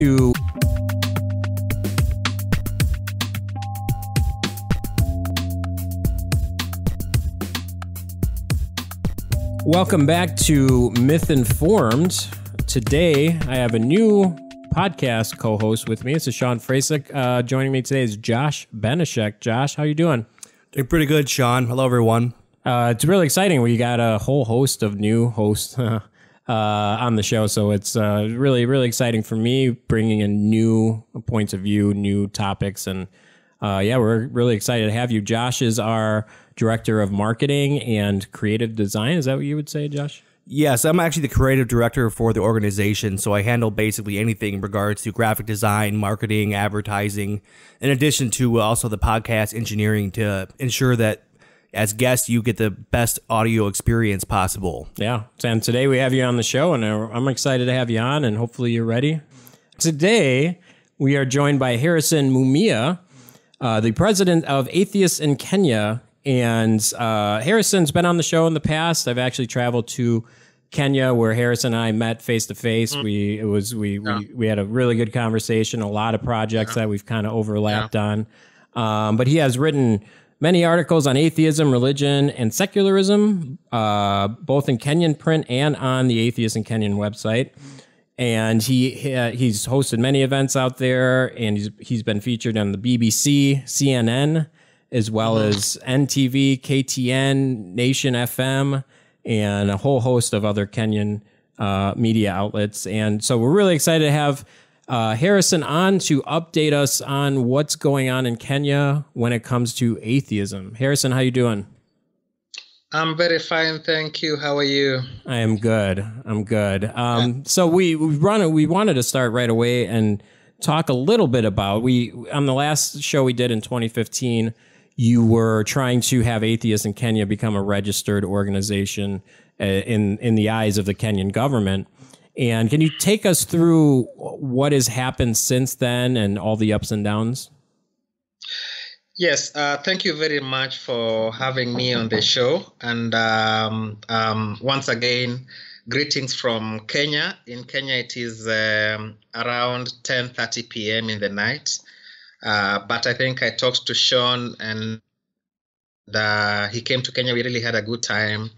to welcome back to Myth Informed. Today I have a new podcast co-host with me. It's Sean Frasick. Joining me today is Josh Benishek. Josh, how you doing? Doing pretty good, Sean. Hello, everyone. It's really exciting. We got a whole host of new hosts on the show, so it's really, really exciting for me, bringing in new points of view, new topics, and we're really excited to have you. Josh is our director of marketing and creative design. Is that what you would say, Josh? Yes, I'm actually the creative director for the organization, so I handle basically anything in regards to graphic design, marketing, advertising, in addition to also the podcast engineering to ensure that as guests, you get the best audio experience possible. Yeah, and today we have you on the show, and I'm excited to have you on, and hopefully you're ready. Today, we are joined by Harrison Mumia, the president of Atheists in Kenya. And Harrison's been on the show in the past. I've actually traveled to Kenya where Harrison and I met face to face. We had a really good conversation, a lot of projects that we've kind of overlapped on. But he has written many articles on atheism, religion, and secularism, both in Kenyan print and on the Atheists in Kenya website. And he's hosted many events out there, and he's been featured on the BBC, CNN, as well as NTV, KTN, Nation FM, and a whole host of other Kenyan media outlets. And so we're really excited to have Harrison on to update us on what's going on in Kenya when it comes to atheism. Harrison, how you doing? I'm very fine, thank you. How are you? I am good. So we wanted to start right away and talk a little bit about on the last show we did in 2015. You were trying to have Atheists in Kenya become a registered organization in the eyes of the Kenyan government. And can you take us through what has happened since then and all the ups and downs? Yes, thank you very much for having me on the show. And once again, greetings from Kenya. In Kenya, it is around 10:30 p.m. in the night. But I think I talked to Sean and he came to Kenya. We really had a good time.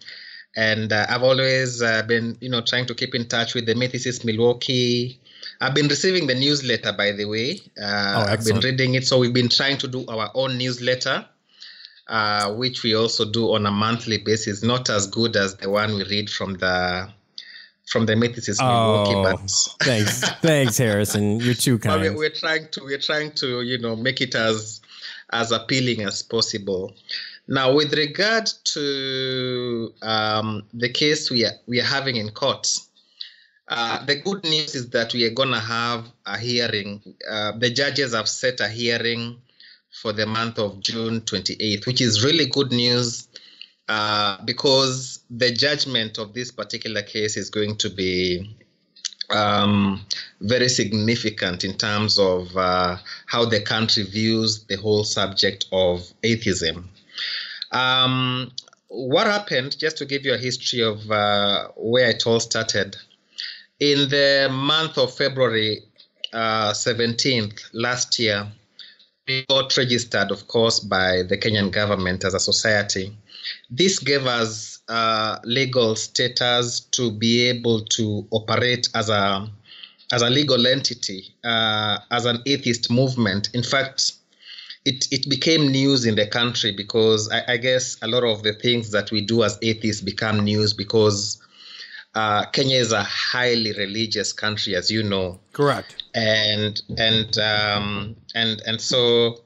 And I've always been, trying to keep in touch with the Atheists Milwaukee. I've been receiving the newsletter, by the way. I've been reading it. So we've been trying to do our own newsletter, which we also do on a monthly basis. Not as good as the one we read from the Atheists Milwaukee. But thanks, Harrison. You're too kind. But we're trying to make it as appealing as possible. Now, with regard to the case we are having in court, the good news is that we are going to have a hearing. The judges have set a hearing for the month of June 28th, which is really good news because the judgment of this particular case is going to be very significant in terms of how the country views the whole subject of atheism. What happened, just to give you a history of where it all started, in the month of February 17th last year, we got registered, of course, by the Kenyan government as a society. This gave us legal status to be able to operate as a legal entity, as an atheist movement. In fact, it became news in the country because I guess a lot of the things that we do as atheists become news because Kenya is a highly religious country, as you know. Correct. And so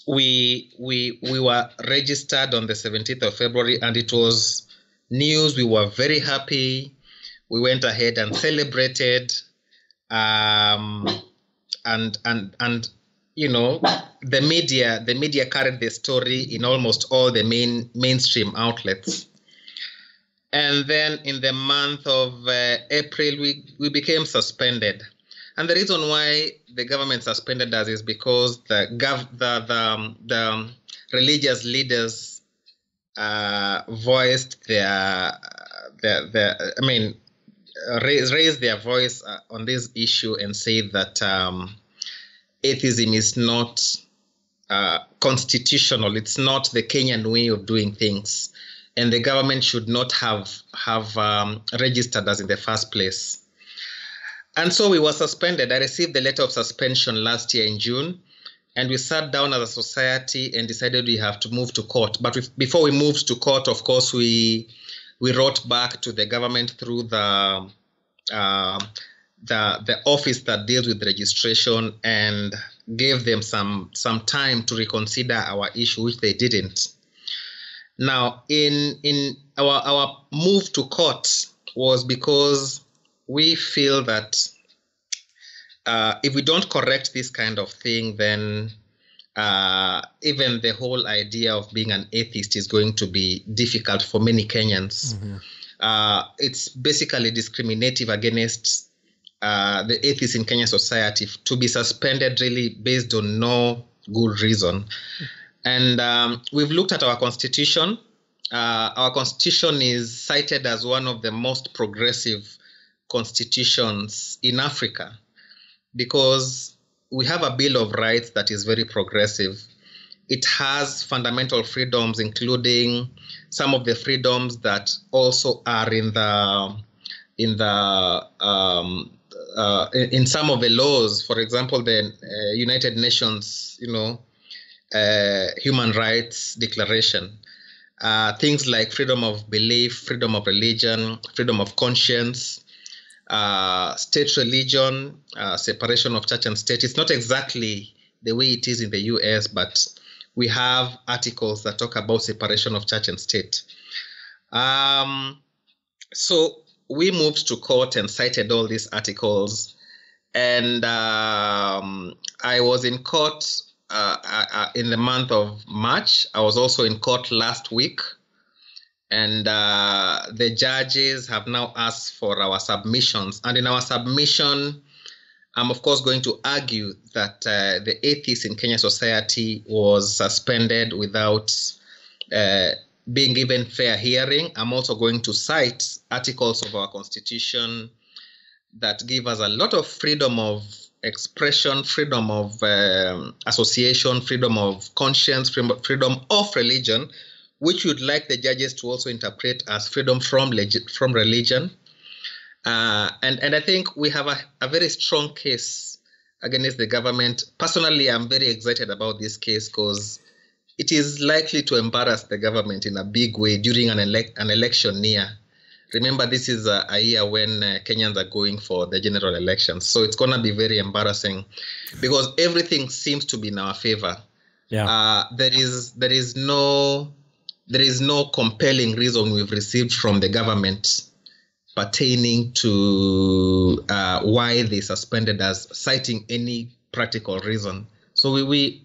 we were registered on the 17th of February, and it was news. We were very happy. We went ahead and celebrated, and the media carried the story in almost all the mainstream outlets. And then in the month of April, we became suspended. And the reason why the government suspended us is because the religious leaders voiced their raised their voice on this issue and said that atheism is not constitutional. It's not the Kenyan way of doing things, and the government should not have registered us in the first place. And so we were suspended. I received the letter of suspension last year in June, and we sat down as a society and decided we have to move to court. But before we moved to court, of course, we wrote back to the government through the office that deals with registration and gave them some time to reconsider our issue, which they didn't. Now, in our move to court was because we feel that if we don't correct this kind of thing, then even the whole idea of being an atheist is going to be difficult for many Kenyans. Mm-hmm. It's basically discriminative against the atheists in Kenya society to be suspended really based on no good reason. And we've looked at our constitution. Our constitution is cited as one of the most progressive constitutions in Africa because we have a Bill of Rights that is very progressive. It has fundamental freedoms, including some of the freedoms that also are in some of the laws. For example, the United Nations, Human Rights Declaration. Things like freedom of belief, freedom of religion, freedom of conscience, state religion, separation of church and state. It's not exactly the way it is in the US, but we have articles that talk about separation of church and state. So we moved to court and cited all these articles. And I was in court in the month of March. I was also in court last week. And the judges have now asked for our submissions. And in our submission, I'm, of course, going to argue that the Atheists in Kenya society was suspended without being given fair hearing. I'm also going to cite articles of our constitution that give us a lot of freedom of expression, freedom of association, freedom of conscience, freedom of religion, which we'd like the judges to also interpret as freedom from religion. And I think we have a very strong case against the government. Personally, I'm very excited about this case because it is likely to embarrass the government in a big way during an election near. Remember, this is a year when Kenyans are going for the general elections. So it's going to be very embarrassing because everything seems to be in our favor. Yeah. There is no compelling reason we've received from the government pertaining to why they suspended us, citing any practical reason. So we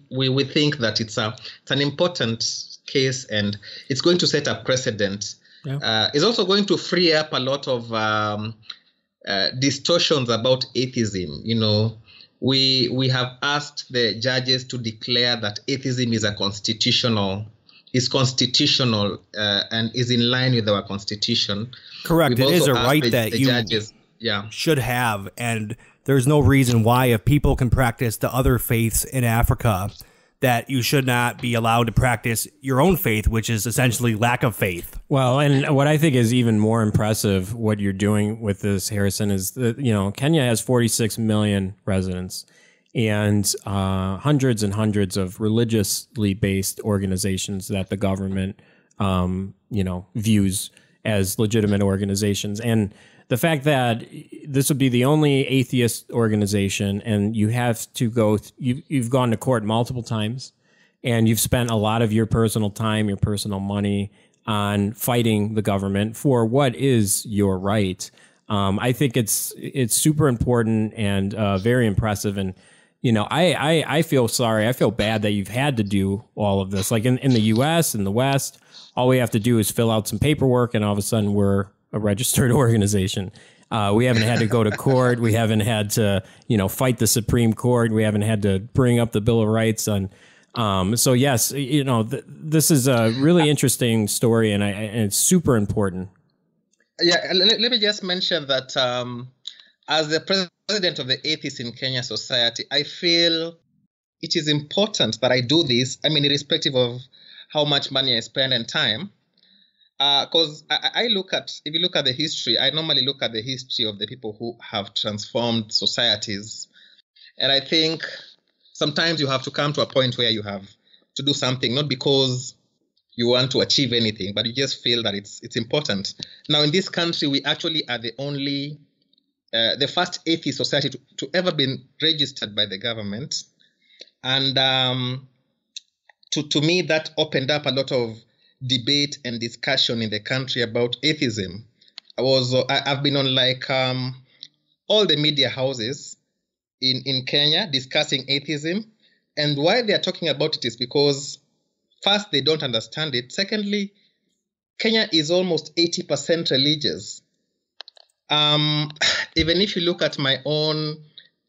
think that it's an important case and it's going to set a precedent. Yeah. It's also going to free up a lot of distortions about atheism. We have asked the judges to declare that atheism is constitutional and is in line with our constitution. Correct. It is a right that you judges, should have, and there's no reason why, if people can practice the other faiths in Africa, that you should not be allowed to practice your own faith, which is essentially lack of faith. Well, and what I think is even more impressive, what you're doing with this, Harrison, is that, Kenya has 46 million residents and hundreds and hundreds of religiously based organizations that the government, views as legitimate organizations. And the fact that this would be the only atheist organization and you have to go, you've gone to court multiple times and you've spent a lot of your personal time, your personal money on fighting the government for what is your right. I think it's super important and very impressive. And, I feel sorry. I feel bad that you've had to do all of this. Like in the US, in the West, all we have to do is fill out some paperwork and all of a sudden we're a registered organization. We haven't had to go to court. We haven't had to, fight the Supreme Court. We haven't had to bring up the Bill of Rights. So yes, this is a really interesting story and it's super important. Yeah, let me just mention that as the president of the Atheists in Kenya Society, I feel it is important that I do this. I mean, irrespective of how much money I spend and time. Because I look at, if you look at the history, I normally look at the history of the people who have transformed societies. And I think sometimes you have to come to a point where you have to do something, not because you want to achieve anything, but you just feel that it's important. Now, in this country, we actually are the first atheist society to ever been registered by the government. And to me, that opened up a lot of debate and discussion in the country about atheism. I've been on like all the media houses in Kenya discussing atheism. And why they are talking about it is because first, they don't understand it. Secondly, Kenya is almost 80% religious. Even if you look at my own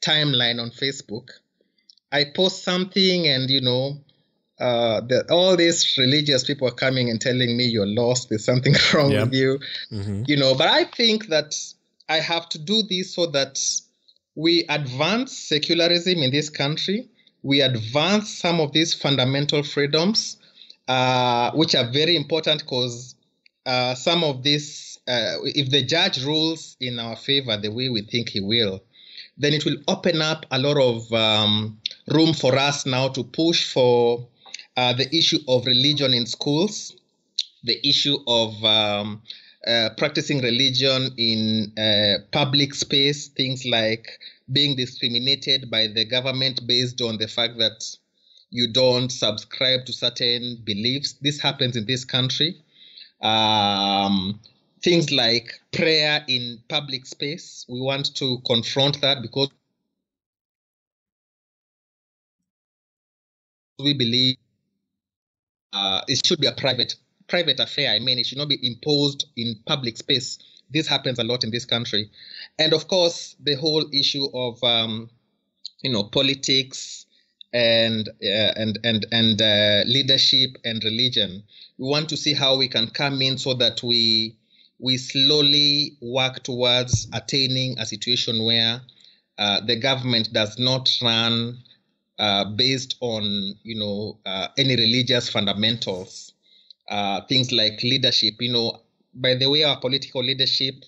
timeline on Facebook, I post something and, all these religious people are coming and telling me you're lost, there's something wrong with you, but I think that I have to do this so that we advance secularism in this country. We advance some of these fundamental freedoms, which are very important because some of this, if the judge rules in our favor the way we think he will, then it will open up a lot of room for us now to push for the issue of religion in schools, the issue of practicing religion in public space, things like being discriminated by the government based on the fact that you don't subscribe to certain beliefs. This happens in this country. Things like prayer in public space. We want to confront that because we believe it should be a private affair. I mean, it should not be imposed in public space. This happens a lot in this country. And of course, the whole issue of, politics and leadership and religion. We want to see how we can come in so that we slowly work towards attaining a situation where the government does not run based on, any religious fundamentals. Things like leadership, by the way, our political leadership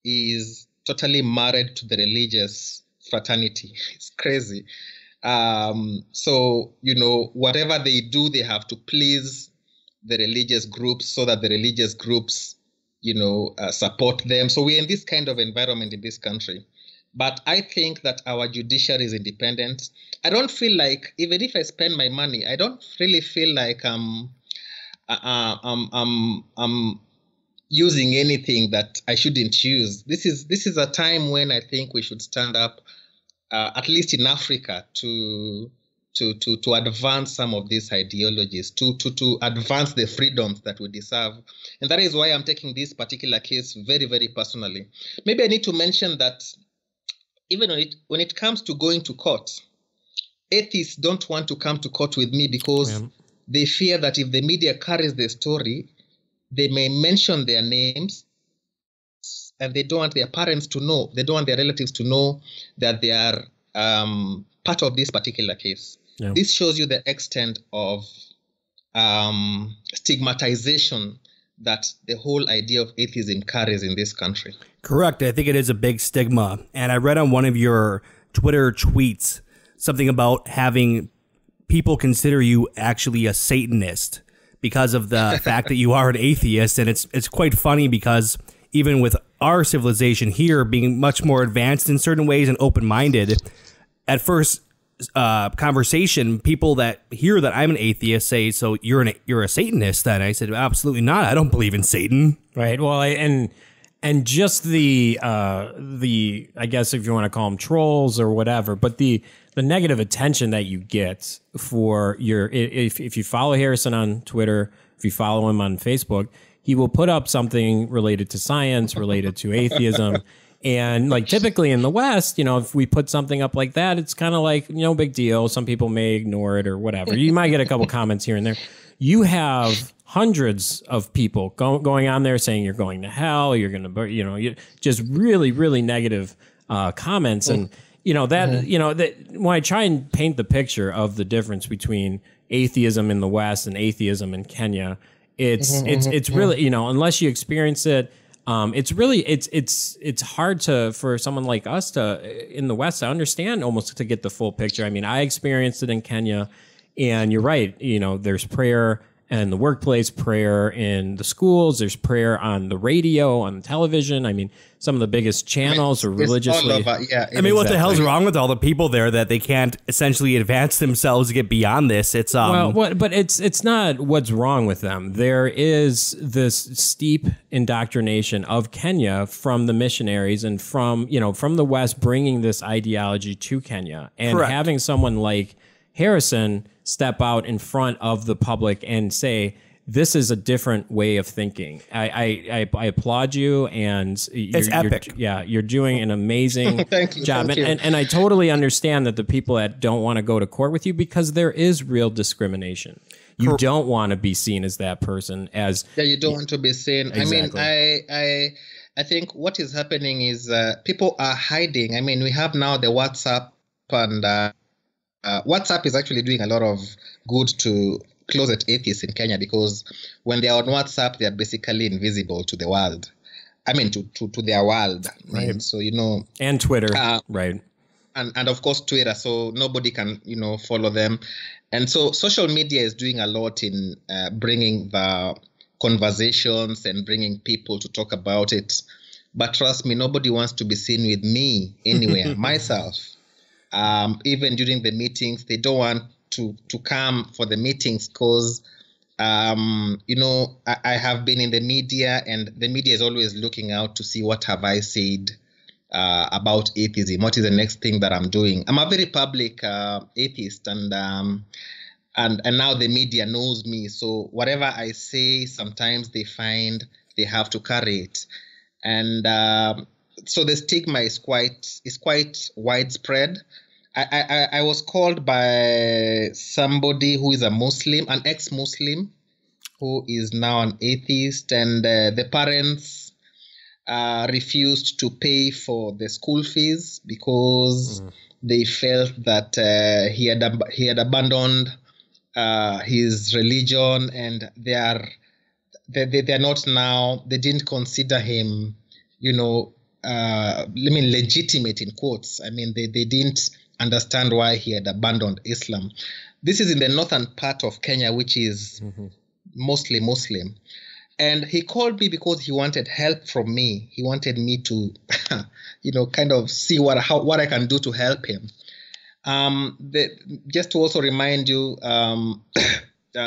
is totally married to the religious fraternity. It's crazy. So, whatever they do, they have to please the religious groups so that the religious groups, support them. So we're in this kind of environment in this country. But I think that our judiciary is independent. I don't feel like, even if I spend my money, I don't really feel like I'm using anything that I shouldn't use. This is a time when I think we should stand up, at least in Africa, to advance some of these ideologies, to advance the freedoms that we deserve. And that is why I'm taking this particular case very, very personally. Maybe I need to mention that even when it comes to going to court, atheists don't want to come to court with me because they fear that if the media carries the story, they may mention their names and they don't want their parents to know, they don't want their relatives to know that they are part of this particular case. Yeah. This shows you the extent of stigmatization that the whole idea of atheism carries in this country. Correct. I think it is a big stigma. And I read on one of your Twitter tweets something about having people consider you actually a Satanist because of the fact that you are an atheist. And it's quite funny because even with our civilization here being much more advanced in certain ways and open-minded, at first conversation, people that hear that I'm an atheist say, "So you're a Satanist?" Then I said, "Absolutely not. I don't believe in Satan." Right. Well, and just the I guess if you want to call them trolls or whatever, but the negative attention that you get for if you follow Harrison on Twitter, if you follow him on Facebook, he will put up something related to science, related to atheism, And like typically in the West, if we put something up like that, it's kind of like, no big deal. Some people may ignore it or whatever. You might get a couple comments here and there. You have hundreds of people going on there saying you're going to hell, you're going to, just really, really negative comments. And, when I try and paint the picture of the difference between atheism in the West and atheism in Kenya, it's really, unless you experience it, it's hard for someone like us in the West to understand, almost to get the full picture. I mean, I experienced it in Kenya, and you're right. There's prayer in the workplace, prayer in the schools. There's prayer on the radio, on television. I mean, some of the biggest channels are religiously. I mean, what the hell's wrong with all the people there that they can't essentially advance themselves to get beyond this? It's but it's not what's wrong with them. There is this steep indoctrination of Kenya from the missionaries and from the West bringing this ideology to Kenya, and Correct. having someone like Harrison step out in front of the public and say, this is a different way of thinking. I applaud you, and it's epic. You're doing an amazing job. Thank you. And I totally understand that the people that don't want to go to court with you, because there is real discrimination. You don't want to be seen as that person. You don't want to be seen. Exactly. I mean, I think what is happening is people are hiding. I mean, we have now the WhatsApp, and WhatsApp is actually doing a lot of good to closet atheists in Kenya, because when they are on WhatsApp, they are basically invisible to the world. I mean, to their world. Right. And so, and Twitter, right. And of course, Twitter, so nobody can, follow them. And so social media is doing a lot in bringing the conversations and bringing people to talk about it. But trust me, nobody wants to be seen with me anywhere, myself. Even during the meetings, they don't want to come for the meetings because, I have been in the media, and the media is always looking out to see what have I said about atheism. What is the next thing that I'm doing? I'm a very public atheist, and now the media knows me. So whatever I say, sometimes they find they have to carry it, and so the stigma is quite widespread. I was called by somebody who is a Muslim, an ex-Muslim, who is now an atheist, and the parents refused to pay for the school fees because they felt that he had abandoned his religion, and they're not now. They didn't consider him, legitimate in quotes. I mean, they didn't understand why he had abandoned Islam. This is in the northern part of Kenya, which is mostly Muslim. And he called me because he wanted help from me. He wanted me to, kind of see what I can do to help him. Just to also remind you,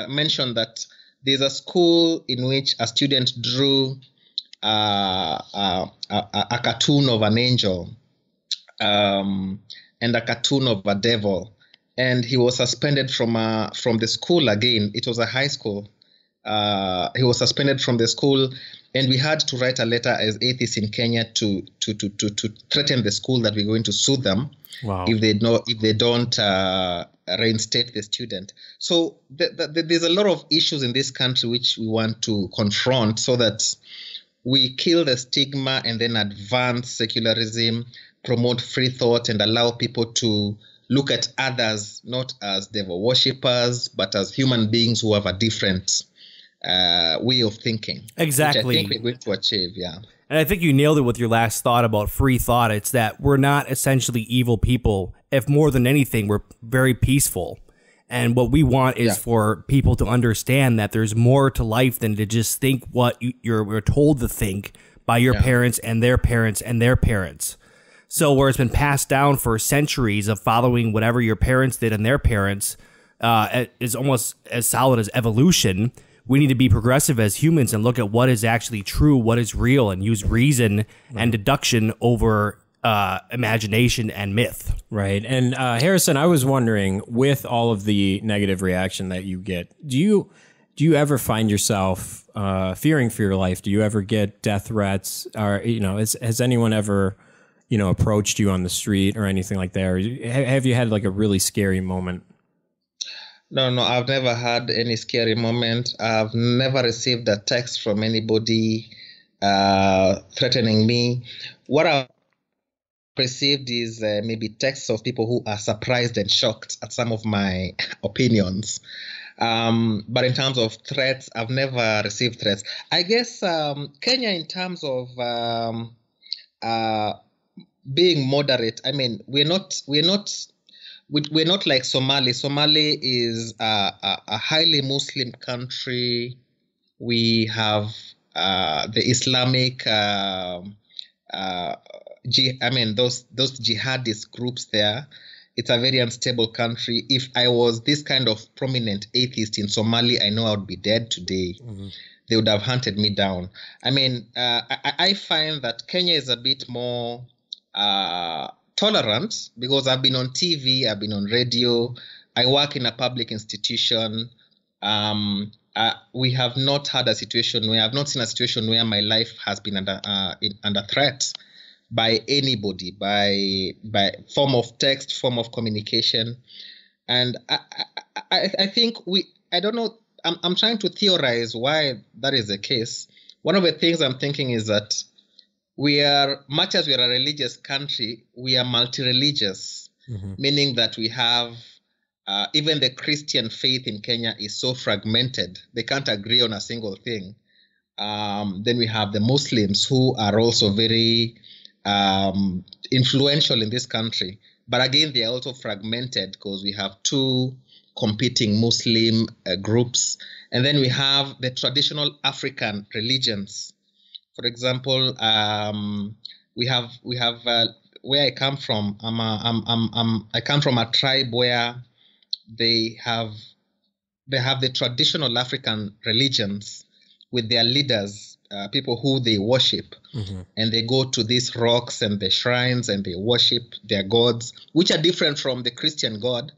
mention that there's a school in which a student drew a cartoon of an angel and a cartoon of a devil, and he was suspended from the school again. It was a high school. He was suspended from the school, and we had to write a letter as atheists in Kenya to threaten the school that we're going to sue them if they don't reinstate the student. So there's a lot of issues in this country which we want to confront, so that we kill the stigma and then advance secularism, promote free thought, and allow people to look at others not as devil worshippers, but as human beings who have a different way of thinking. Exactly. Which I think we're going to achieve, yeah. And I think you nailed it with your last thought about free thought. It's that we're not essentially evil people. If more than anything, we're very peaceful. And what we want is for people to understand that there's more to life than to just think what you're told to think by your parents and their parents and their parents. So where it's been passed down for centuries of following whatever your parents did and their parents is almost as solid as evolution. We need to be progressive as humans and look at what is actually true, what is real, and use reason and deduction over imagination and myth. Right. And Harrison, I was wondering, with all of the negative reaction that you get, do do you ever find yourself fearing for your life? Do you ever get death threats? Or, has anyone ever, approached you on the street or anything like that? Or have you had like a really scary moment? No, I've never had any scary moment. I've never received a text from anybody threatening me. What I've received is maybe texts of people who are surprised and shocked at some of my opinions. But in terms of threats, I've never received threats. I guess Kenya, in terms of being moderate, I mean, we're not like Somali. Somali is a highly Muslim country. We have the Islamic, those jihadist groups there. It's a very unstable country. If I was this kind of prominent atheist in Somalia, I know I would be dead today. Mm-hmm. They would have hunted me down. I mean, I find that Kenya is a bit more tolerant because I've been on TV, I've been on radio, I work in a public institution. We have not had a situation where I've not seen a situation where my life has been under threat by anybody, by form of text, form of communication. And I think I don't know, I'm trying to theorize why that is the case. One of the things I'm thinking is that much as we are a religious country, we are multi-religious, mm-hmm. meaning that we have, even the Christian faith in Kenya is so fragmented, they can't agree on a single thing. Then we have the Muslims who are also very influential in this country. But again, they are also fragmented because we have two competing Muslim groups. And then we have the traditional African religions. For example, we have where I come from. I come from a tribe where they have the traditional African religions with their leaders, people who they worship, mm-hmm. and they go to these rocks and the shrines and they worship their gods, which are different from the Christian God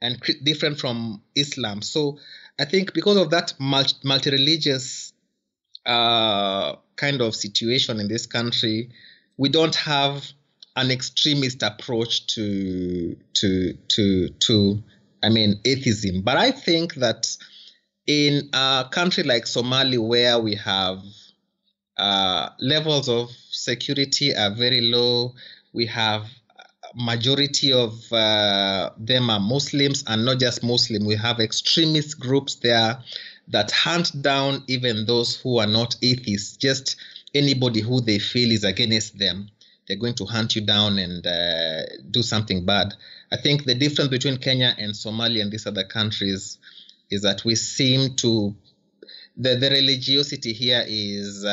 and different from Islam. So I think because of that multi-religious kind of situation in this country, we don't have an extremist approach to atheism. But I think that in a country like Somalia, where we have levels of security are very low, we have majority of them are Muslims, and not just Muslim. We have extremist groups there that hunt down even those who are not atheists. Just anybody who they feel is against them, they're going to hunt you down and do something bad. I think the difference between Kenya and Somalia and these other countries is that we seem to, the religiosity here is,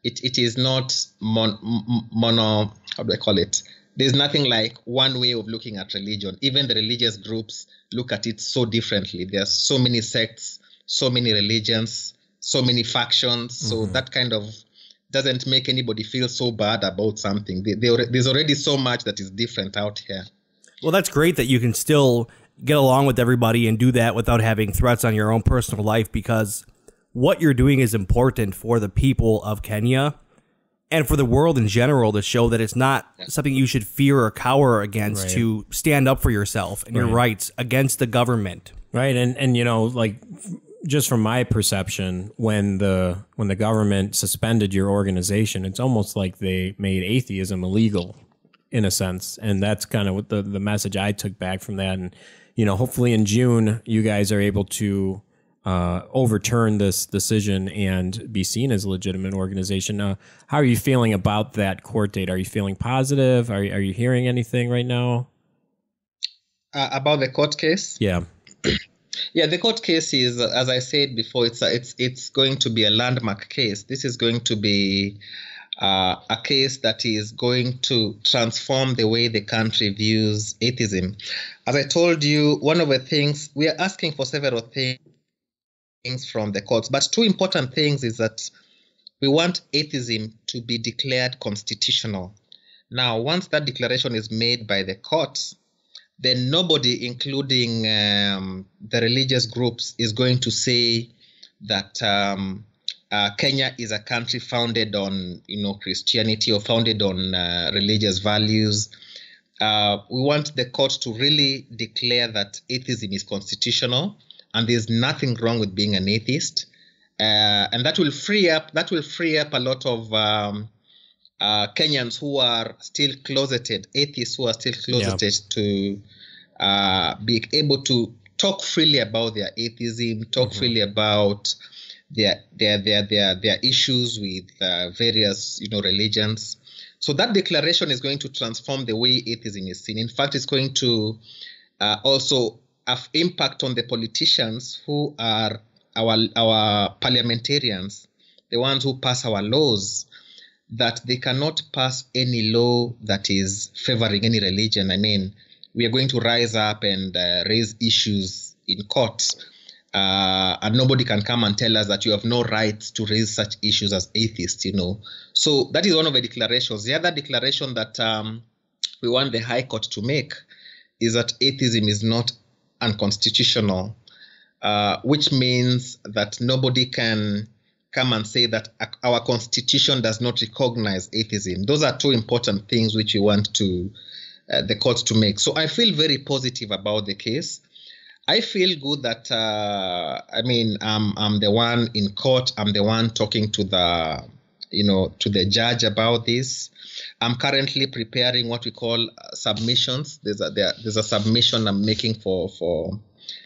it is not mono, how do I call it? There's nothing like one way of looking at religion. Even the religious groups look at it so differently. There are so many sects, so many religions, so many factions. Mm-hmm. So that kind of doesn't make anybody feel so bad about something. There's already so much that is different out here. Well, that's great that you can still get along with everybody and do that without having threats on your own personal life, because what you're doing is important for the people of Kenya and for the world in general, to show that it's not something you should fear or cower against, right. To stand up for yourself and your rights against the government. Right. And like, just from my perception, when the government suspended your organization, it's almost like they made atheism illegal in a sense. And that's kind of what the message I took back from that. And, hopefully in June, you guys are able to overturn this decision and be seen as a legitimate organization. How are you feeling about that court date? Are you feeling positive? Are you hearing anything right now? About the court case? Yeah. Yeah, the court case is, as I said before, it's going to be a landmark case. This is going to be a case that is going to transform the way the country views atheism. As I told you, one of the things, we are asking for several things from the courts, but two important things is that we want atheism to be declared constitutional. Now, once that declaration is made by the courts, then nobody, including the religious groups, is going to say that Kenya is a country founded on, Christianity or founded on religious values. We want the court to really declare that atheism is constitutional, and there's nothing wrong with being an atheist, and that will free up a lot of Kenyans who are still closeted, atheists who are still closeted, to be able to talk freely about their atheism, talk freely about their issues with various religions. So that declaration is going to transform the way atheism is seen. In fact, it's going to also have impact on the politicians who are our parliamentarians, the ones who pass our laws, that they cannot pass any law that is favoring any religion. I mean, we are going to rise up and raise issues in court, and nobody can come and tell us that you have no right to raise such issues as atheists, So that is one of the declarations. The other declaration that we want the High Court to make is that atheism is not unconstitutional, which means that nobody can come and say that our constitution does not recognize atheism. Those are two important things which we want to the court to make. So I feel very positive about the case. I feel good that I'm the one in court. I'm the one talking to the judge about this. I'm currently preparing what we call submissions. There's a submission I'm making for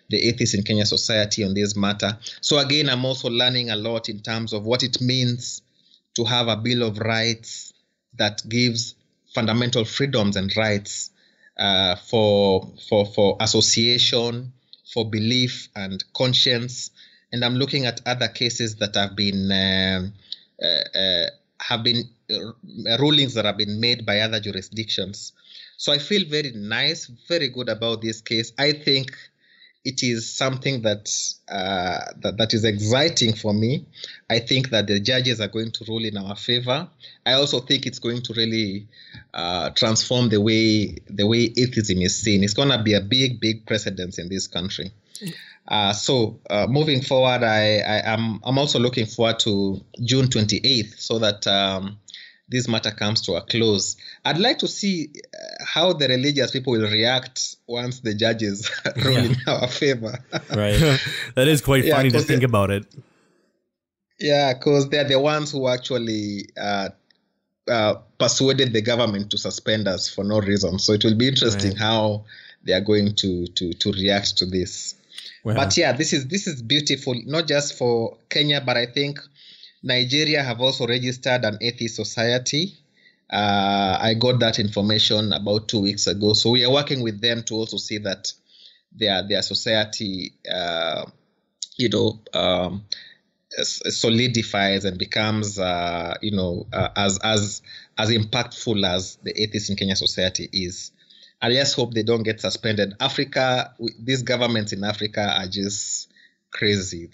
the Atheists in Kenya Society on this matter. So again, I'm also learning a lot in terms of what it means to have a Bill of Rights that gives fundamental freedoms and rights for association, for belief and conscience. And I'm looking at other cases that have been rulings that have been made by other jurisdictions. So I feel very nice, very good about this case. I think it is something that is exciting for me. I think that the judges are going to rule in our favor. I also think it's going to really transform the way atheism is seen. It's going to be a big precedence in this country. So moving forward, I'm also looking forward to June 28th, so that this matter comes to a close. I'd like to see how the religious people will react once the judges rule in our favor. Right. That is quite funny to think about it. Yeah, because they're the ones who actually persuaded the government to suspend us for no reason. So it will be interesting how they are going to react to this. Wow. But yeah, this is beautiful, not just for Kenya, but I think Nigeria have also registered an atheist society. I got that information about 2 weeks ago. So we are working with them to also see that their society, solidifies and becomes, as impactful as the Atheists in Kenya Society is. I just hope they don't get suspended. Africa, these governments in Africa are just crazy.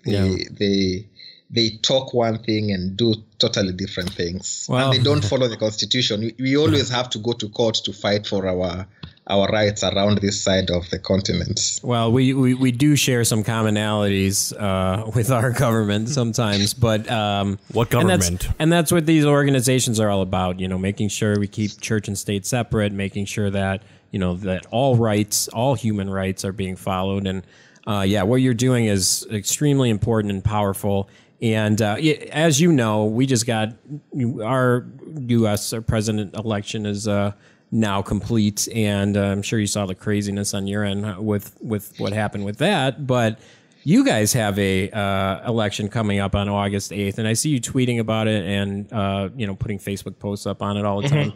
They talk one thing and do totally different things. Well, and they don't follow the constitution. We always have to go to court to fight for our rights around this side of the continent. Well, we do share some commonalities with our government sometimes, but what government? And that's what these organizations are all about. Making sure we keep church and state separate, making sure that that all human rights are being followed. And what you're doing is extremely important and powerful. And as you know, we just got our U.S. president election is now complete, and I'm sure you saw the craziness on your end with what happened with that. But you guys have a election coming up on August 8th, and I see you tweeting about it and putting Facebook posts up on it all the time.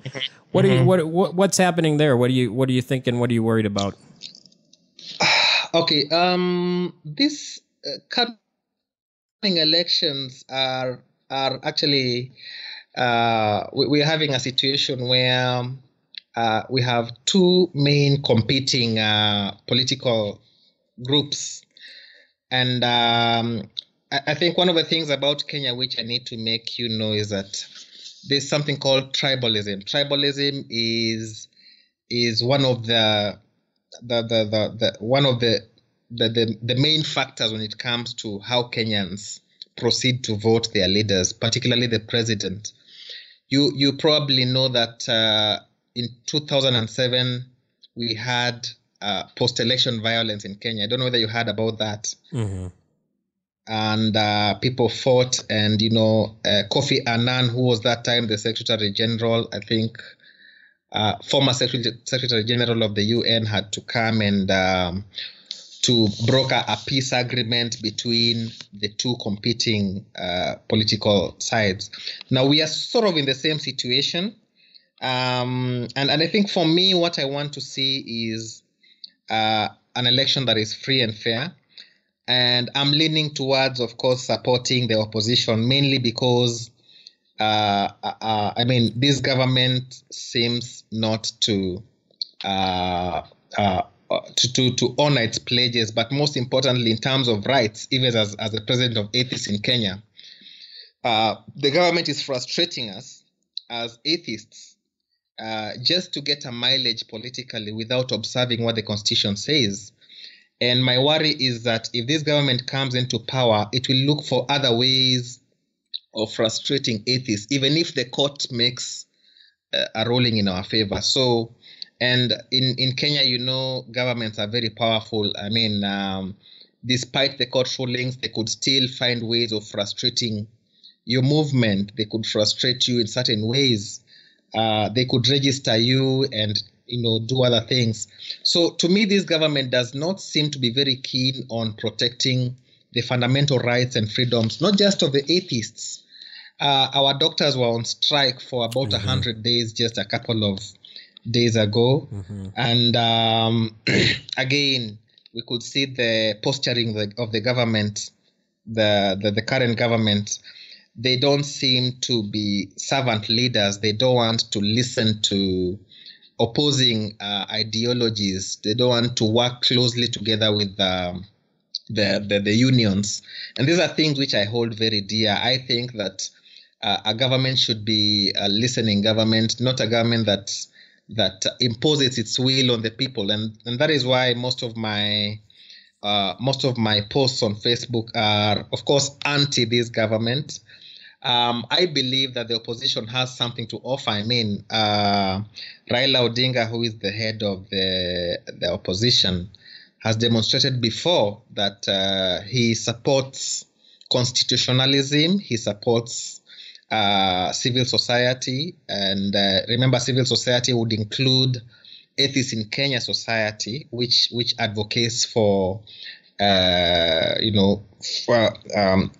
What's happening there? What are you thinking? What are you worried about? Okay, this coming elections are actually we're having a situation where we have two main competing political groups, and I think one of the things about Kenya which I need to make you know is that there's something called tribalism. Tribalism is one of the one of the main factors when it comes to how Kenyans proceed to vote their leaders, particularly the president. You probably know that in 2007 we had post-election violence in Kenya. I don't know whether you heard about that. Mm-hmm. And people fought, and Kofi Annan, who was that time the Secretary General, I think, former Secretary General of the UN, had to come and to broker a peace agreement between the two competing political sides. Now we are sort of in the same situation, and I think for me, what I want to see is an election that is free and fair. And I'm leaning towards, of course, supporting the opposition, mainly because, this government seems not to honor its pledges, but most importantly, in terms of rights, even as the president of Atheists in Kenya, the government is frustrating us as atheists just to get a mileage politically without observing what the Constitution says. And my worry is that if this government comes into power, it will look for other ways of frustrating atheists, even if the court makes a ruling in our favor. So, and in Kenya, governments are very powerful. Despite the court rulings, they could still find ways of frustrating your movement. They could frustrate you in certain ways. They could register you and do other things. So to me, this government does not seem to be very keen on protecting the fundamental rights and freedoms, not just of the atheists. Our doctors were on strike for about 100 days just a couple of days ago. Mm-hmm. And again, we could see the posturing of the government, the current government. They don't seem to be servant leaders. They don't want to listen to opposing ideologies. They don't want to work closely together with the unions. And these are things which I hold very dear. I think that a government should be a listening government, not a government that imposes its will on the people. And that is why most of my posts on Facebook are, of course, anti this government. I believe that the opposition has something to offer. Raila Odinga, who is the head of the opposition, has demonstrated before that he supports constitutionalism, he supports civil society, and remember, civil society would include Atheists in Kenya society, which advocates for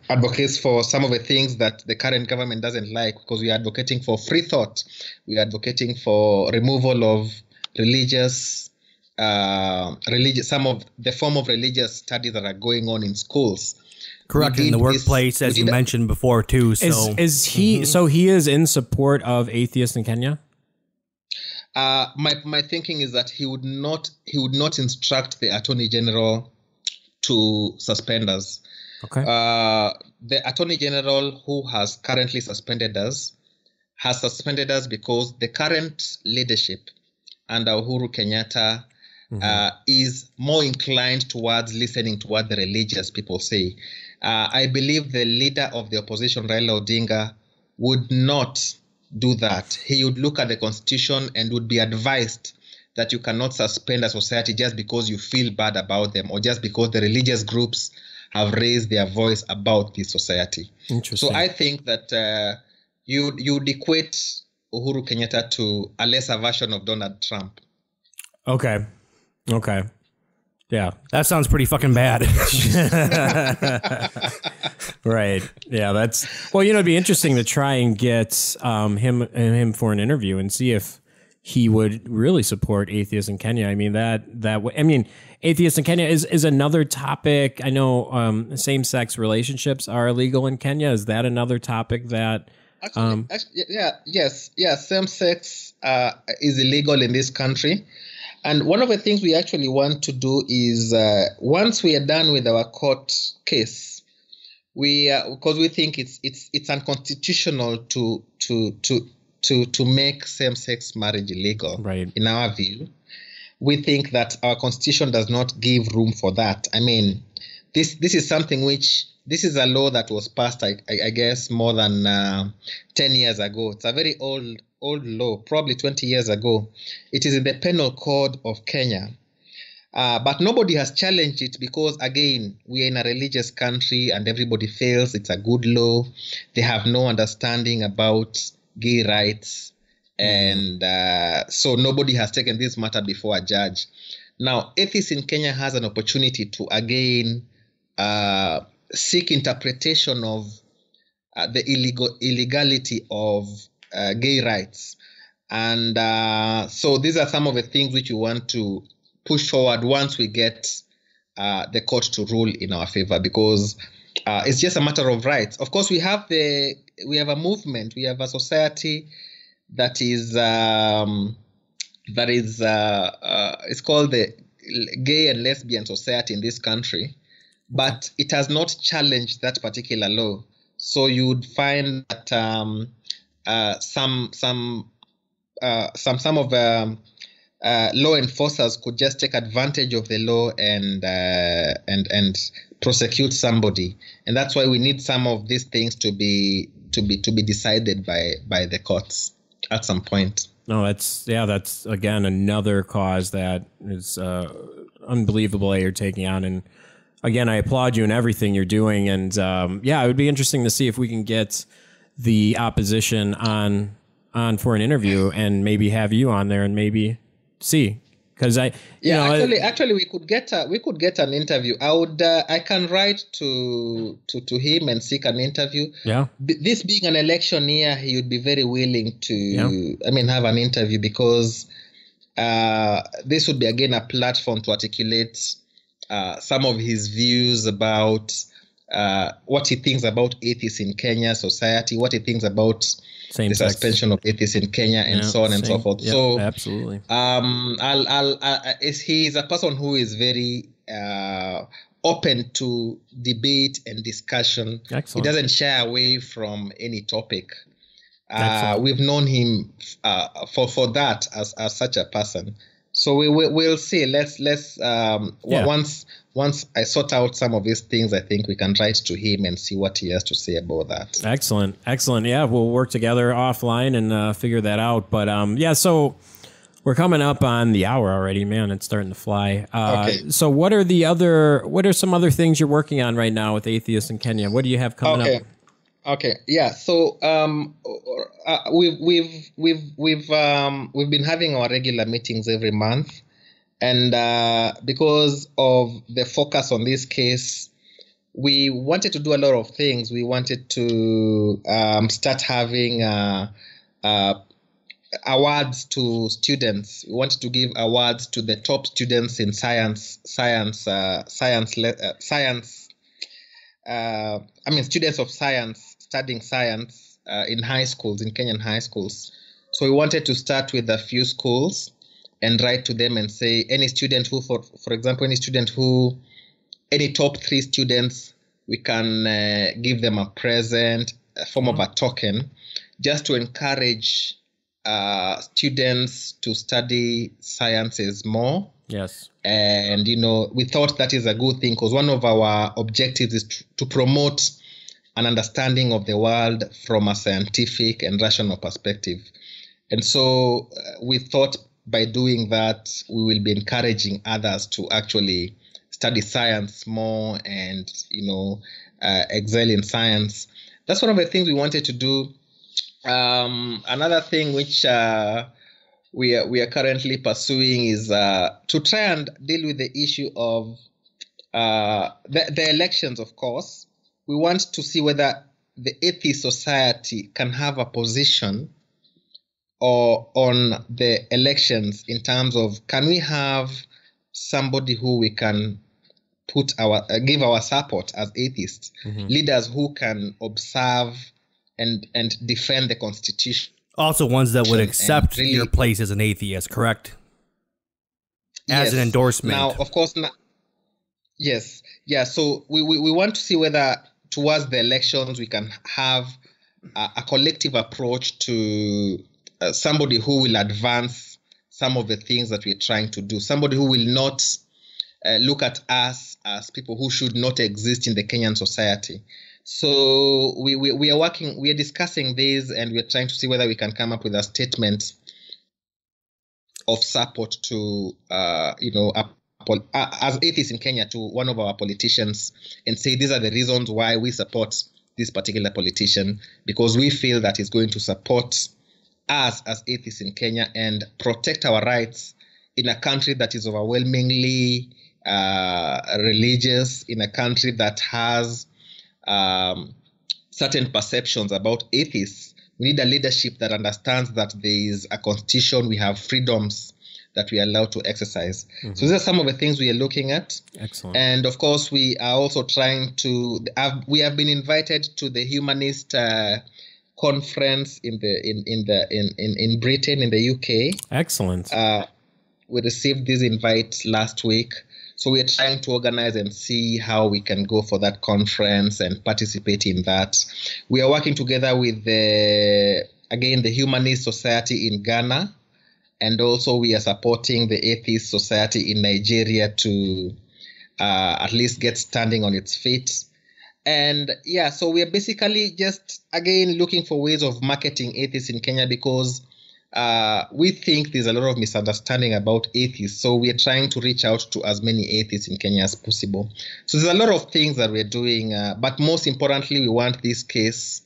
advocates for some of the things that the current government doesn't like, because we are advocating for free thought. We are advocating for removal of some of the form of religious studies that are going on in schools. Correct, in the workplace, as you mentioned before, too. So is he? So he is in support of Atheists in Kenya? My thinking is that he would not instruct the Attorney General to suspend us. Okay. The Attorney General, who has currently suspended us, has suspended us because the current leadership under Uhuru Kenyatta is more inclined towards listening to what the religious people say. I believe the leader of the opposition, Raila Odinga, would not do that. He would look at the Constitution and would be advised that you cannot suspend a society just because you feel bad about them or just because the religious groups have raised their voice about this society. Interesting. So I think that you'd equate Uhuru Kenyatta to a lesser version of Donald Trump. Okay. Yeah. That sounds pretty fucking bad. Right. Yeah, it'd be interesting to try and get him for an interview and see if he would really support Atheists in Kenya. Atheists in Kenya is another topic. I know same-sex relationships are illegal in Kenya. Is that another topic that... Yes. Same-sex is illegal in this country. And one of the things we actually want to do is once we are done with our court case, because we think it's unconstitutional to make same-sex marriage illegal, right, in our view. we think that our constitution does not give room for that. I mean, this is something which, this is a law that was passed, I guess, more than 10 years ago. It's a very old law, probably 20 years ago. It is in the Penal Code of Kenya. But nobody has challenged it because, again, we are in a religious country and everybody feels it's a good law. They have no understanding about gay rights. And so nobody has taken this matter before a judge. Now, Atheists in Kenya has an opportunity to, again, seek interpretation of the illegality of gay rights. And so these are some of the things which we want to push forward once we get the court to rule in our favor, because it's just a matter of rights. Of course, we have a movement, we have a society that is it's called the Gay and Lesbian Society in this country, but it has not challenged that particular law. So you would find that some of law enforcers could just take advantage of the law and prosecute somebody, and that's why we need some of these things to be decided by the courts at some point. No, that's again another cause that is unbelievable that you're taking on. And again, I applaud you in everything you're doing. And it would be interesting to see if we can get the opposition on for an interview and maybe have you on there and maybe see. Because actually we could get an interview. I can write to him and seek an interview. Yeah. This being an election year, he would be very willing to have an interview, because this would be again a platform to articulate some of his views about what he thinks about atheists in Kenya society, what he thinks about the suspension of atheists in Kenya, and so on and so forth. Yeah, so absolutely. He's a person who is very open to debate and discussion. Excellent. He doesn't shy away from any topic. We've known him for that as such a person. So we'll see. Let's once I sort out some of these things, I think we can write to him and see what he has to say about that. Excellent. Yeah, we'll work together offline and figure that out. But so we're coming up on the hour already. Man, it's starting to fly. Okay. So what are some other things you're working on right now with Atheists in Kenya? What do you have coming up? Okay. Yeah. So we've been having our regular meetings every month, and because of the focus on this case, we wanted to do a lot of things. We wanted to start having awards to students. We wanted to give awards to the top students in students of science studying science in high schools, in Kenyan high schools. So we wanted to start with a few schools and write to them and say any student who, for example, any top 3 students, we can give them a present, a form of a token, just to encourage students to study sciences more. Yes. And, we thought that is a good thing, because one of our objectives is to promote an understanding of the world from a scientific and rational perspective. And so we thought by doing that, we will be encouraging others to actually study science more and, excel in science. That's one of the things we wanted to do. Another thing which we are currently pursuing is to try and deal with the issue of the elections, of course. We want to see whether the atheist society can have a position on the elections, in terms of, can we have somebody who we can give our support as atheists, leaders who can observe and defend the Constitution. Also ones that would accept really, your place as an atheist, correct? As an endorsement. Now, of course, yes. Yeah, so we want to see whether towards the elections we can have a collective approach to somebody who will advance some of the things that we're trying to do. Somebody who will not look at us as people who should not exist in the Kenyan society. So we are discussing this, and we're trying to see whether we can come up with a statement of support to, as atheists in Kenya, to one of our politicians, and say these are the reasons why we support this particular politician, because we feel that he's going to support us as atheists in Kenya and protect our rights in a country that is overwhelmingly religious, in a country that has certain perceptions about atheists. We need a leadership that understands that there is a constitution, we have freedoms that we are allowed to exercise. Mm-hmm. So these are some of the things we are looking at. Excellent. And of course, we are also trying to. We have been invited to the humanist conference in Britain, in the UK. Excellent. We received this invite last week. So we are trying to organize and see how we can go for that conference and participate in that. We are working together with the Humanist Society in Ghana, and also we are supporting the Atheist Society in Nigeria to at least get standing on its feet. And yeah, so we are basically just, again, looking for ways of marketing atheists in Kenya, because we think there's a lot of misunderstanding about atheists. So we are trying to reach out to as many atheists in Kenya as possible. So there's a lot of things that we're doing, but most importantly, we want this case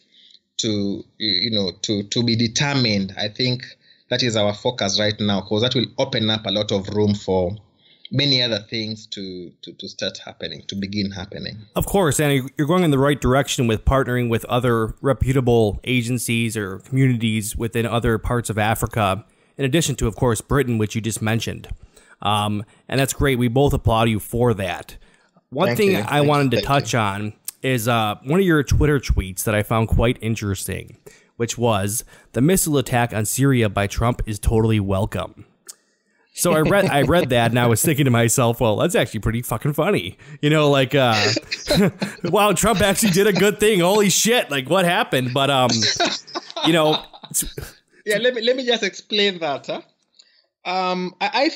to be determined. I think that is our focus right now, because that will open up a lot of room for many other things to start happening, to begin happening. Of course, and you're going in the right direction with partnering with other reputable agencies or communities within other parts of Africa, in addition to, of course, Britain, which you just mentioned. And that's great. We both applaud you for that. One thing I wanted to touch on is one of your Twitter tweets that I found quite interesting, which was, "The missile attack on Syria by Trump is totally welcome." So I read that, and I was thinking to myself, well, that's actually pretty fucking funny. Wow, Trump actually did a good thing. Holy shit, like, what happened? But yeah, let me just explain that. I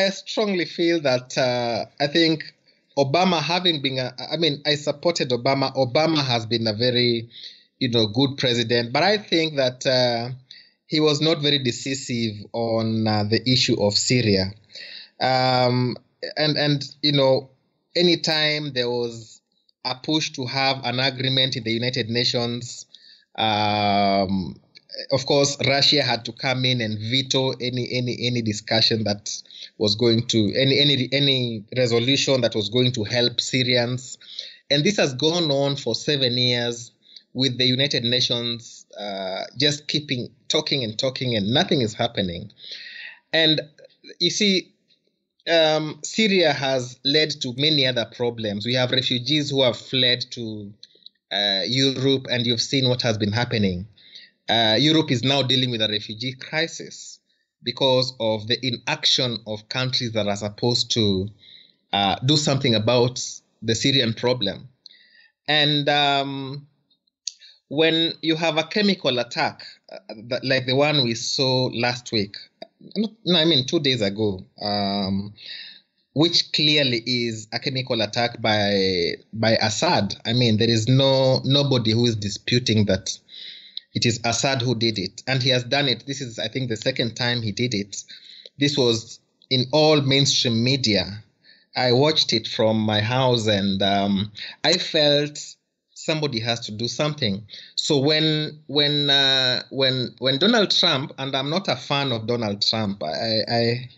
strongly feel that I think Obama, having been I supported Obama. Obama has been a very good president, but I think that he was not very decisive on the issue of Syria. And anytime there was a push to have an agreement in the United Nations, of course, Russia had to come in and veto any discussion that was going to, any resolution that was going to help Syrians. And this has gone on for 7 years, with the United Nations just keeping talking and nothing is happening. And you see, Syria has led to many other problems. We have refugees who have fled to Europe, and you've seen what has been happening. Europe is now dealing with a refugee crisis because of the inaction of countries that are supposed to do something about the Syrian problem. And when you have a chemical attack, like the one we saw last week, 2 days ago, which clearly is a chemical attack by Assad. There is nobody who is disputing that it is Assad who did it, and he has done it. This is, I think, the second time he did it. This was in all mainstream media. I watched it from my house, and I felt somebody has to do something. So when Donald Trump, and I'm not a fan of Donald Trump, I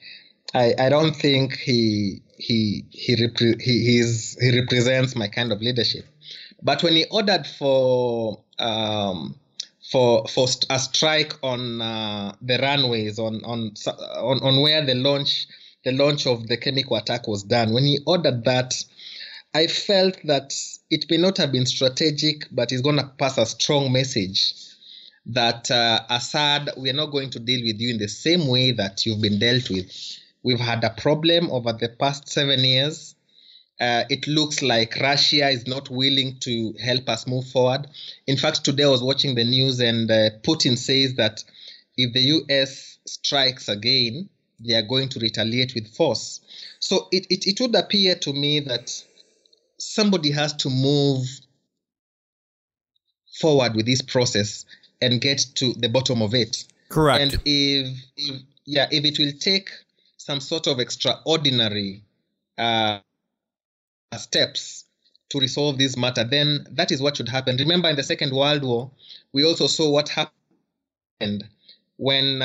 don't think he represents my kind of leadership. But when he ordered for a strike on the runways on where the launch of the chemical attack was done, when he ordered that, I felt that it may not have been strategic, but it's going to pass a strong message that Assad, we are not going to deal with you in the same way that you've been dealt with. We've had a problem over the past 7 years. It looks like Russia is not willing to help us move forward. In fact, today I was watching the news, and Putin says that if the U.S. strikes again, they are going to retaliate with force. So it would appear to me that somebody has to move forward with this process and get to the bottom of it. Correct. And if it will take some sort of extraordinary steps to resolve this matter, then that is what should happen. Remember, in the Second World War, we also saw what happened when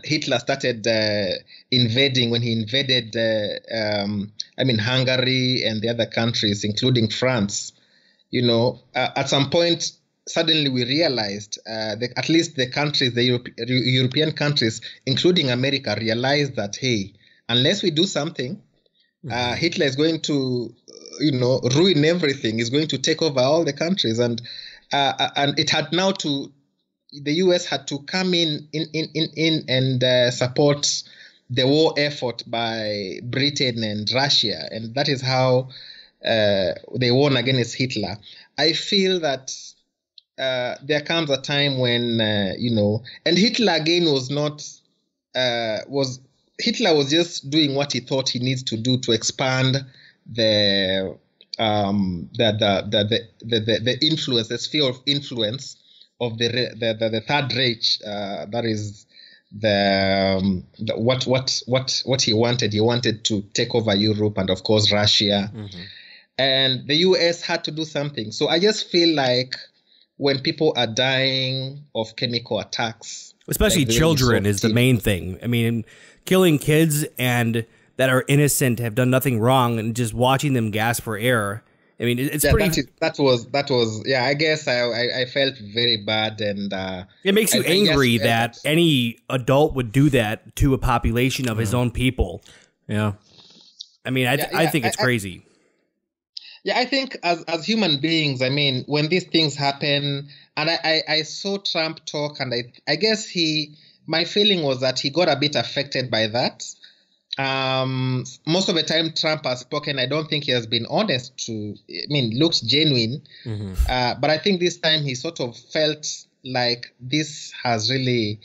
Hitler started invading, when he invaded, Hungary and the other countries, including France. At some point, suddenly we realized, at least the countries, the European countries, including America, realized that, hey, unless we do something, Hitler is going to, ruin everything. He's going to take over all the countries, and it had now to. The U.S. had to come in and support the war effort by Britain and Russia, and that is how they won against Hitler. I feel that there comes a time when and Hitler again Hitler was just doing what he thought he needs to do to expand the influence, the sphere of influence of the Third Reich. That is what he wanted. He wanted to take over Europe and of course Russia, and the US had to do something. So I just feel like when people are dying of chemical attacks, especially children, is the main thing. I mean, killing kids and that are innocent, have done nothing wrong, and just watching them gasp for air. I mean, it's pretty. That was. Yeah, I guess I felt very bad, and it makes you angry that any adult would do that to a population of his own people. Yeah, I mean, I think it's crazy. I think as human beings, I mean, when these things happen, and I saw Trump talk, and I guess my feeling was that he got a bit affected by that. Most of the time Trump has spoken, I don't think he has been honest looks genuine. But I think this time he sort of felt like this has really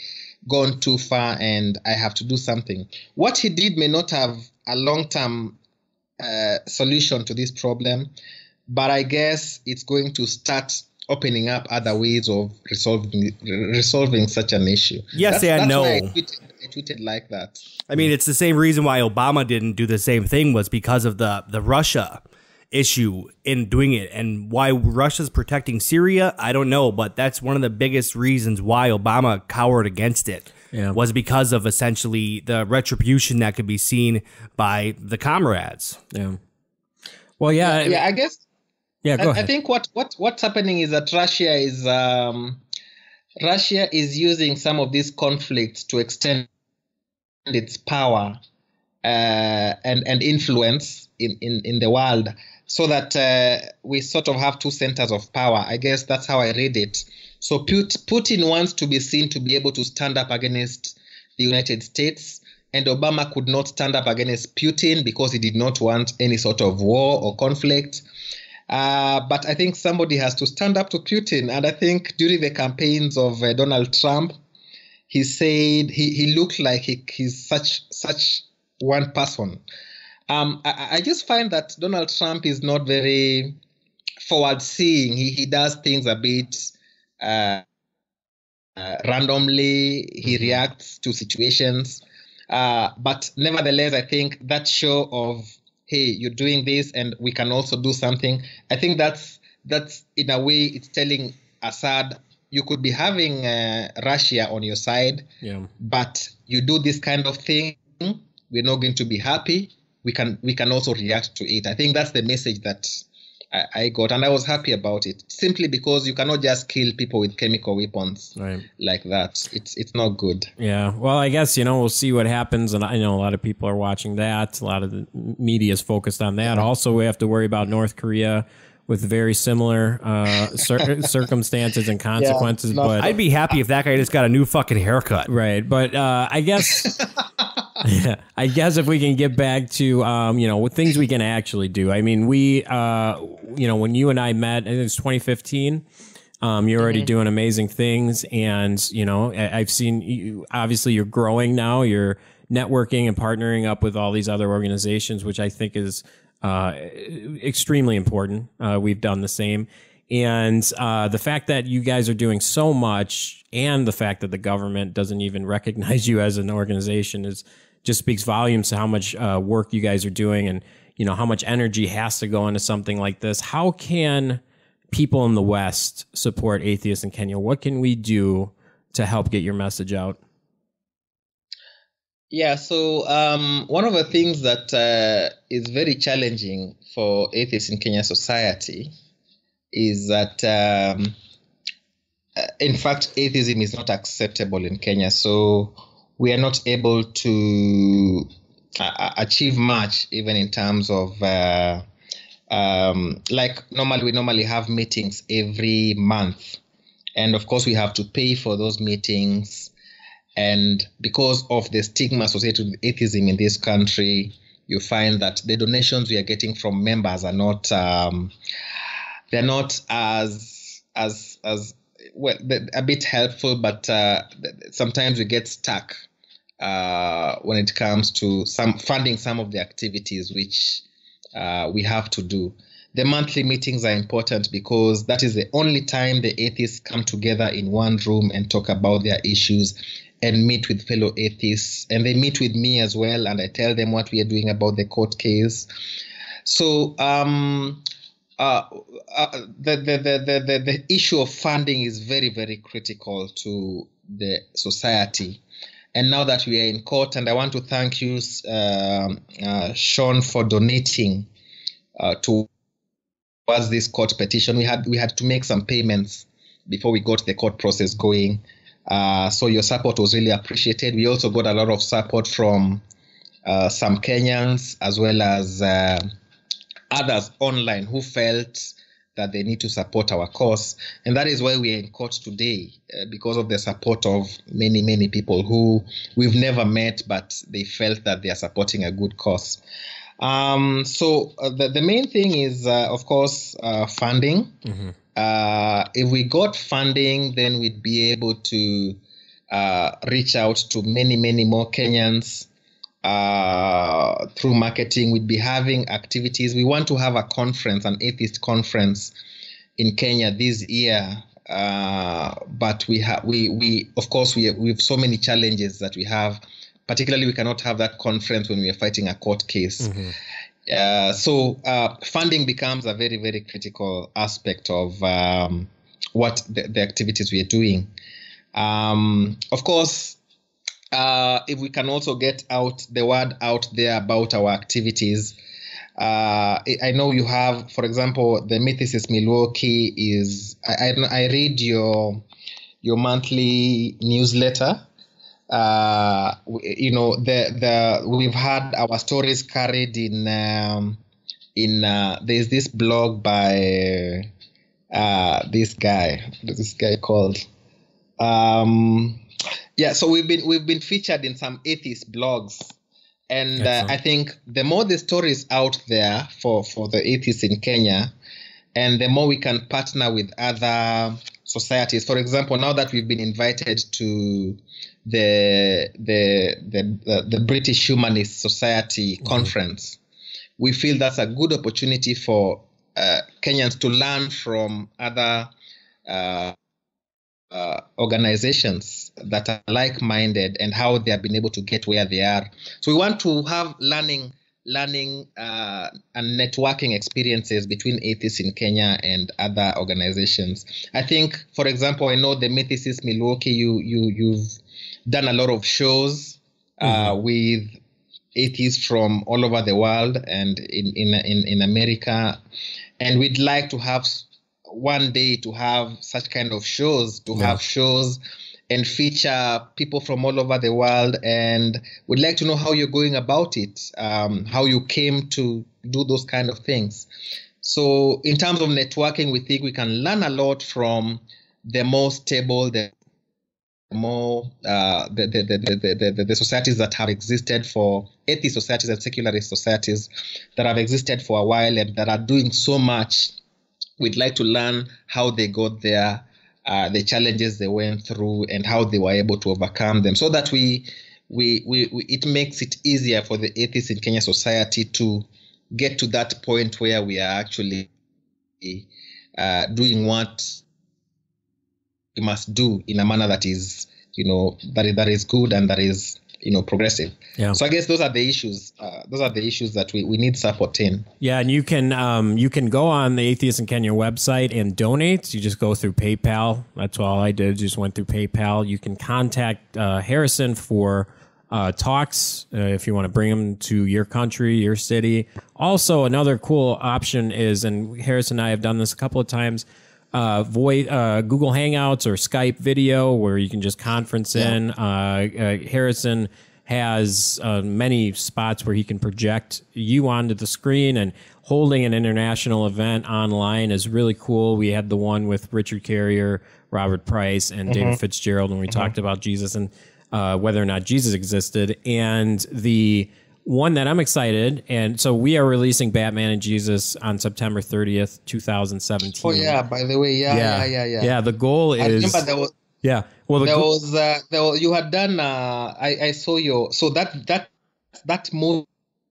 gone too far and I have to do something. What he did may not have a long-term solution to this problem, but I guess it's going to start opening up other ways of resolving such an issue. Yes and no. Why I tweeted like that. I mean, it's the same reason why Obama didn't do the same thing, was because of the Russia issue in doing it. And why Russia's protecting Syria, I don't know, but that's one of the biggest reasons why Obama cowered against it. Was because of essentially the retribution that could be seen by the comrades. Well, I guess. Yeah, go ahead. I think what's happening is that Russia is using some of these conflicts to extend its power and influence in the world, so that we sort of have two centers of power. I guess that's how I read it. So Putin wants to be seen to be able to stand up against the United States, and Obama could not stand up against Putin because he did not want any sort of war or conflict. But I think somebody has to stand up to Putin. And I think during the campaigns of Donald Trump, he said he looked like he's such one person. I just find that Donald Trump is not very forward-seeing. He does things a bit randomly. He reacts to situations. But nevertheless, I think that show of, hey, you're doing this and we can also do something, I think that's in a way it's telling Assad, you could be having Russia on your side, but you do this kind of thing, we're not going to be happy. We can also react to it. I think that's the message that I got, and I was happy about it, simply because you cannot just kill people with chemical weapons like that. It's not good. Yeah. Well, I guess, we'll see what happens, and I know a lot of people are watching that. A lot of the media is focused on that. Also, we have to worry about North Korea with very similar circumstances and consequences. But I'd be happy if that guy just got a new fucking haircut. Right. But I guess... I guess if we can get back to, what things we can actually do. I mean, we, when you and I met, I think it was 2015, You're already doing amazing things. And, I've seen you, obviously you're growing now. You're networking and partnering up with all these other organizations, which I think is extremely important. We've done the same. And the fact that you guys are doing so much, and the fact that the government doesn't even recognize you as an organization, just speaks volumes to how much work you guys are doing, and how much energy has to go into something like this. How can people in the West support Atheists in Kenya? What can we do to help get your message out? Yeah, so one of the things that is very challenging for Atheists in Kenya society is that, in fact, atheism is not acceptable in Kenya. So we are not able to achieve much, even in terms of, like we normally have meetings every month. And of course, we have to pay for those meetings. And because of the stigma associated with atheism in this country, you find that the donations we are getting from members are not, they're not as well, a bit helpful, but sometimes we get stuck when it comes to funding some of the activities which we have to do. The monthly meetings are important because that is the only time the atheists come together in one room and talk about their issues and meet with fellow atheists. And they meet with me as well, and I tell them what we are doing about the court case. So the issue of funding is very, very critical to the society. And now that we are in court, and I want to thank you, Sean, for donating towards this court petition. We had to make some payments before we got the court process going. So your support was really appreciated. We also got a lot of support from some Kenyans, as well as others online who felt that they need to support our cause. And that is why we are in court today, because of the support of many, many people who we've never met, but they felt that they are supporting a good cause. So the main thing is, of course, funding. Mm-hmm. If we got funding, then we'd be able to reach out to many, many more Kenyans. Through marketing, we'd be having activities. We want to have a conference, an atheist conference in Kenya this year. But we have so many challenges that we have. Particularly, we cannot have that conference when we are fighting a court case. Mm-hmm. So funding becomes a very, very critical aspect of what the activities we are doing. Of course, if we can also get the word out there about our activities. I know you have, for example, the Mythicist Milwaukee is. I read your monthly newsletter. We've had our stories carried in there's this blog by this guy called so we've been featured in some atheist blogs, and I think the more the stories out there for the atheists in Kenya, and the more we can partner with other societies. For example, now that we've been invited to the British Humanist Society conference, we feel that's a good opportunity for Kenyans to learn from other organizations that are like-minded and how they have been able to get where they are. So we want to have learning and networking experiences between atheists in Kenya and other organizations. I think, for example, I know the Mythicist Milwaukee, you've done a lot of shows with atheists from all over the world and in America, and we'd like to have one day to have such kind of shows, have shows and feature people from all over the world, and we'd like to know how you're going about it, how you came to do those kind of things. So in terms of networking, we think we can learn a lot from the more stable, the more the societies that have existed for atheist societies and secularist societies that have existed for a while and that are doing so much. We'd like to learn how they got there, the challenges they went through and how they were able to overcome them, so that it makes it easier for the atheists in Kenya society to get to that point where we are actually doing what we must do in a manner that is, that is good and that is, progressive. Yeah. So I guess those are the issues. Those are the issues that we need support in. Yeah, and you can go on the Atheists in Kenya website and donate. You just go through PayPal. That's all I did. Just went through PayPal. You can contact Harrison for talks if you want to bring them to your country, your city. Also, another cool option is, and Harrison and I have done this a couple of times, Google Hangouts or Skype video, where you can just conference in. Harrison has many spots where he can project you onto the screen, and holding an international event online is really cool. We had the one with Richard Carrier, Robert Price, and David Fitzgerald when we talked about Jesus and whether or not Jesus existed. And the one that I'm excited, and so we are releasing Batman and Jesus on September 30th, 2017. Oh yeah, by the way, yeah. The goal is, I remember there was, you had done. I saw that movie.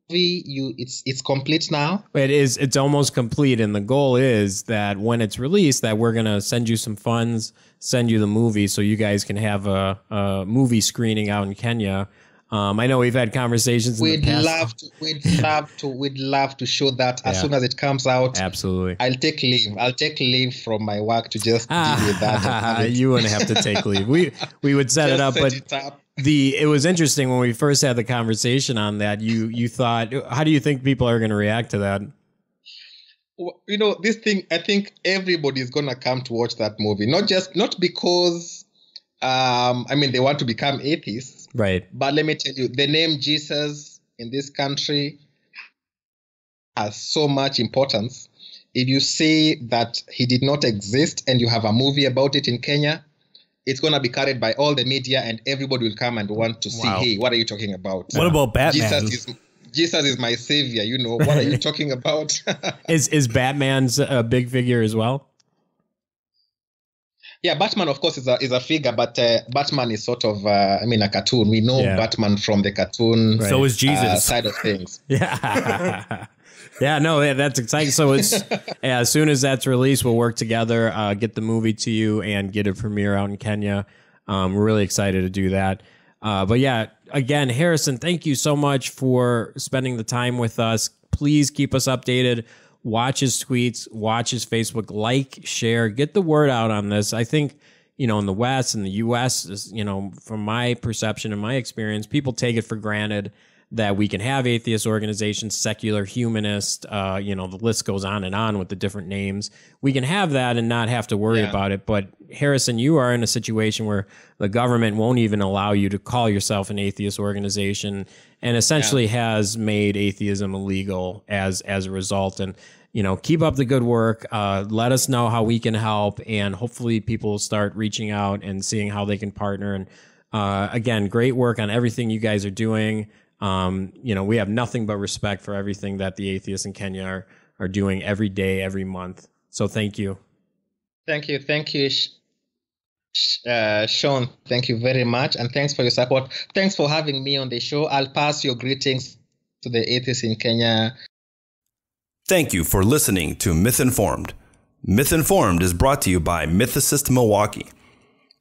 It's complete now. It's almost complete, and the goal is that when it's released, that we're gonna send you some funds, send you the movie, so you guys can have a movie screening out in Kenya. I know we've had conversations. We'd love to show that as soon as it comes out. Absolutely. I'll take leave from my work to just deal with that. You wouldn't have to take leave. We would set it up, but it was interesting when we first had the conversation on that. You thought, how do you think people are going to react to that? This thing, I think everybody's going to come to watch that movie. Not because, they want to become atheists. Right. But let me tell you, the name Jesus in this country has so much importance. If you say that he did not exist and you have a movie about it in Kenya, it's going to be carried by all the media and everybody will come and want to see, hey, what are you talking about? What about Batman? Jesus is my savior. What are you talking about? Is Batman's a big figure as well? Yeah, Batman, of course, is a figure, but Batman is sort of, a cartoon. We know Batman from the cartoon. Right. So is Jesus. Side of things. Yeah. Yeah, no, that's exciting. So it's as soon as that's released, we'll work together, get the movie to you, and get a premiere out in Kenya. We're really excited to do that. But yeah, again, Harrison, thank you so much for spending the time with us. Please keep us updated. Watch his tweets, watch his Facebook, like, share, get the word out on this. I think, in the West and the U.S., from my perception and my experience, people take it for granted that we can have atheist organizations, secular, humanist, the list goes on and on with the different names. We can have that and not have to worry about it. But Harrison, you are in a situation where the government won't even allow you to call yourself an atheist organization, and essentially has made atheism illegal as a result. And, keep up the good work. Let us know how we can help, and hopefully people will start reaching out and seeing how they can partner. And again, great work on everything you guys are doing. We have nothing but respect for everything that the atheists in Kenya are doing every day, every month. So thank you. Thank you. Sean, thank you very much. And thanks for your support. Thanks for having me on the show. I'll pass your greetings to the atheists in Kenya. Thank you for listening to Myth Informed. Myth Informed is brought to you by Mythicist Milwaukee.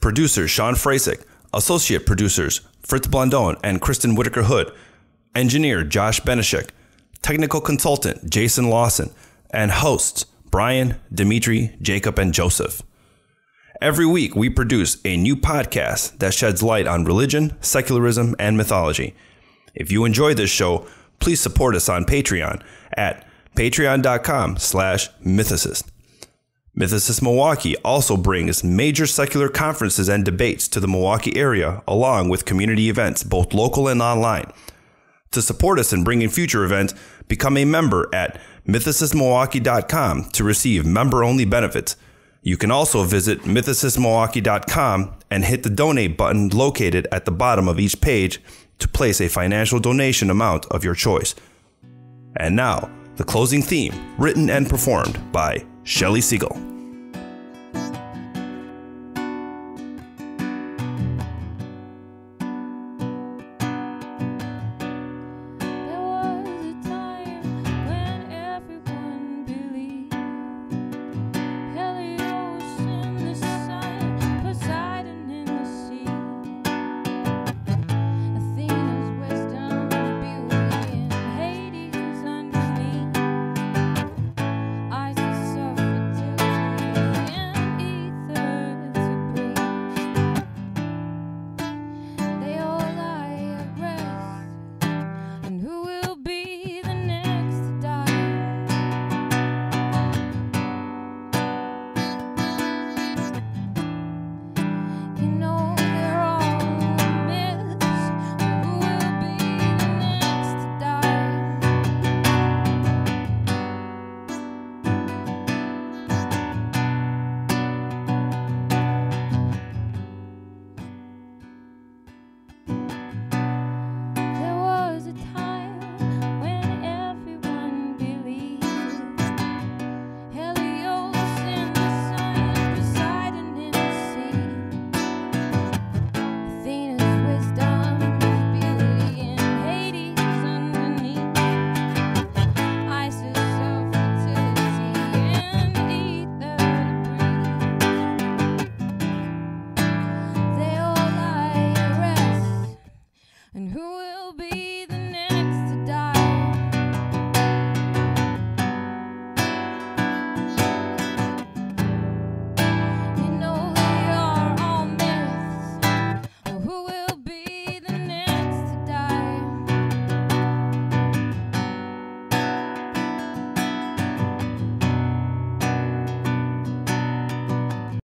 Producer Sean Frasick, associate producers Fritz Blondon and Kristen Whitaker Hood, engineer Josh Benishek, technical consultant Jason Lawson, and hosts Brian, Dimitri, Jacob, and Joseph. Every week we produce a new podcast that sheds light on religion, secularism, and mythology. If you enjoy this show, please support us on Patreon at patreon.com/mythicist. Mythicist Milwaukee also brings major secular conferences and debates to the Milwaukee area, along with community events, both local and online. To support us in bringing future events, become a member at mythicistmilwaukee.com to receive member-only benefits. You can also visit mythicistmilwaukee.com and hit the donate button located at the bottom of each page to place a financial donation amount of your choice. And now, the closing theme, written and performed by Shelley Siegel.